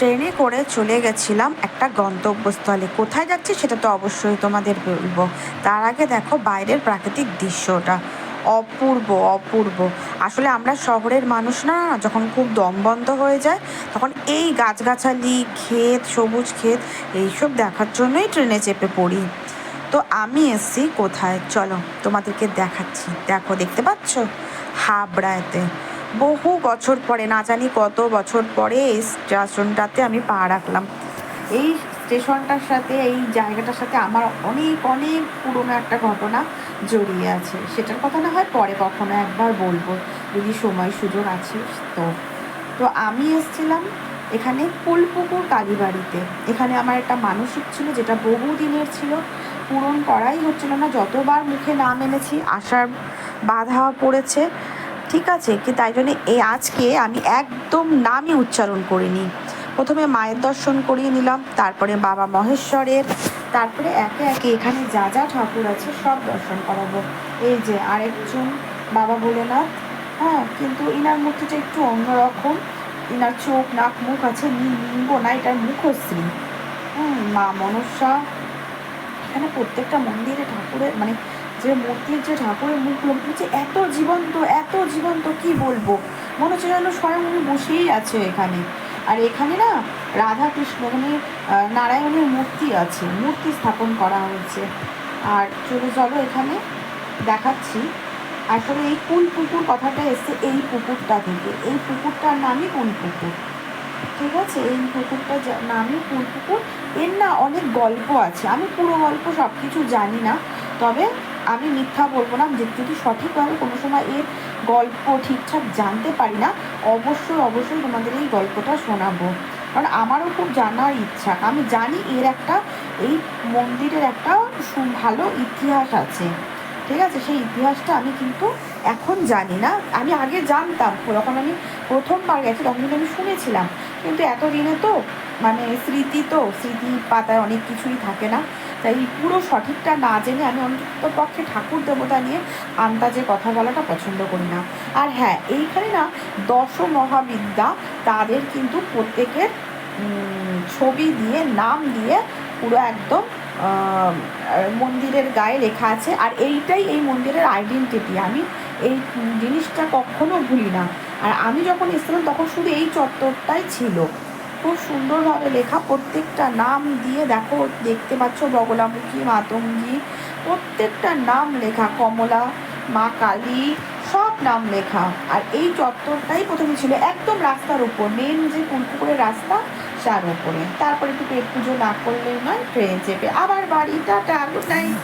ট্রেনে করে চলে গেছিলাম একটা গন্তব্যস্থলে। কোথায় যাচ্ছি সেটা তো অবশ্যই তোমাদের বলবো। তার আগে দেখো বাইরের প্রাকৃতিক দৃশ্যটা, অপূর্ব অপূর্ব। আসলে আমরা শহরের মানুষ না, যখন খুব দম বন্ধ হয়ে যায় তখন এই গাছগাছালি, ক্ষেত, সবুজ ক্ষেত এইসব দেখার জন্যই ট্রেনে চেপে পড়ি। তো আমি এসছি কোথায়, চলো তোমাদেরকে দেখাচ্ছি। দেখো, দেখতে পাচ্ছ? হাবড়াতে বহু বছর পরে, না জানি কত বছর পরে এই স্টেশনটাতে আমি পা রাখলাম। এই স্টেশনটার সাথে, এই জায়গাটার সাথে আমার অনেক অনেক পুরনো একটা ঘটনা জড়িয়ে আছে। সেটার কথা না হয় পরে কখনো একবার বলবো, যদি সময় সুযোগ আছে। তো তো আমি এসেছিলাম এখানে ফুলপুকুর কালীবাড়িতে। এখানে আমার একটা মানসিক ছিল, যেটা বহু দিনের ছিল, পূরণ করাই হচ্ছিল না। যতবার মুখে নাম এনেছি আসার বাধা পড়েছে, ঠিক আছে কি, তাই জন্যে আজকে আমি একদম নামই উচ্চারণ করিনি। প্রথমে মায়ের দর্শন করিয়ে নিলাম, তারপরে বাবা মহেশ্বরের, তারপরে একে একে এখানে যা যা ঠাকুর আছে সব দর্শন করাবো। এই যে আরেকজন বাবা ভোলেনাথ, হ্যাঁ, কিন্তু ইনার মূর্তিটা একটু অন্যরকম। ইনার চোখ, নাক, মুখ আছে লিঙ্গ না, এটার মুখশ্রী। মা মনসা। এখানে প্রত্যেকটা মন্দিরে ঠাকুরের মানে যে মূর্তির, যে ঠাকুরের মুখগুলো হচ্ছে এত জীবন্ত, এত জীবন্ত, কি বলবো, মনে হচ্ছে যেন স্বয়ং উনি বসেই আছে এখানে। আর এখানে না রাধা কৃষ্ণ, এখানে নারায়ণের মূর্তি আছে, মূর্তি স্থাপন করা হয়েছে। আর চলো এখানে দেখাচ্ছি। আসলে এই কুল পুকুর কথাটা এসছে এই পুকুরটা থেকে। এই পুকুরটার নামই কুল পুকুর, ঠিক আছে? এই পুকুরটা নামই কুল পুকুর। এর না অনেক গল্প আছে, আমি পুরো গল্প সব কিছু জানি না, তবে আমি মিথ্যা বলবো না। যদি সঠিকভাবে কোনো সময় এর গল্প ঠিকঠাক জানতে পারি না, অবশ্যই অবশ্যই তোমাদের এই গল্পটা শোনাবো, কারণ আমারও খুব জানার ইচ্ছা। আমি জানি এর একটা, এই মন্দিরের একটা ভালো ইতিহাস আছে, ঠিক আছে? সেই ইতিহাসটা আমি কিন্তু এখন জানি না, আমি আগে জানতাম। যখন আমি প্রথমবার গেছি তখন কিন্তু আমি শুনেছিলাম, কিন্তু এতদিনে তো মানে স্মৃতি পাতায় অনেক কিছুই থাকে না, তাই পুরো সঠিকটা না জেনে আমি অন্তত পক্ষে ঠাকুর দেবতা নিয়ে আন্দাজে কথা বলাটা পছন্দ করি না। আর হ্যাঁ, এইখানে না দশ মহাবিদ্যা, তাদের কিন্তু প্রত্যেকের ছবি দিয়ে, নাম দিয়ে পুরো একদম মন্দিরের গায়ে লেখা আছে। আর এইটাই এই মন্দিরের আইডেন্টিটি, আমি এই জিনিসটা কখনো ভুলি না। আর আমি যখন এসেছিলাম তখন শুধু এই চত্বরটাই ছিল, খুব সুন্দরভাবে লেখা, প্রত্যেকটা নাম দিয়ে। দেখো, দেখতে পাচ্ছ বগলামুখী, মাতঙ্গী, প্রত্যেকটা নাম লেখা, কমলা, মা কালী, সব নাম লেখা। আর এই চত্বরটাই প্রথমে ছিল একদম রাস্তার উপর, মেন যে কুলপুকুরের রাস্তা তার উপরে। তারপরে একটু পেট পুজো না করলেই নয়, ট্রেনে চেপে আবার বাড়িটা। Good night.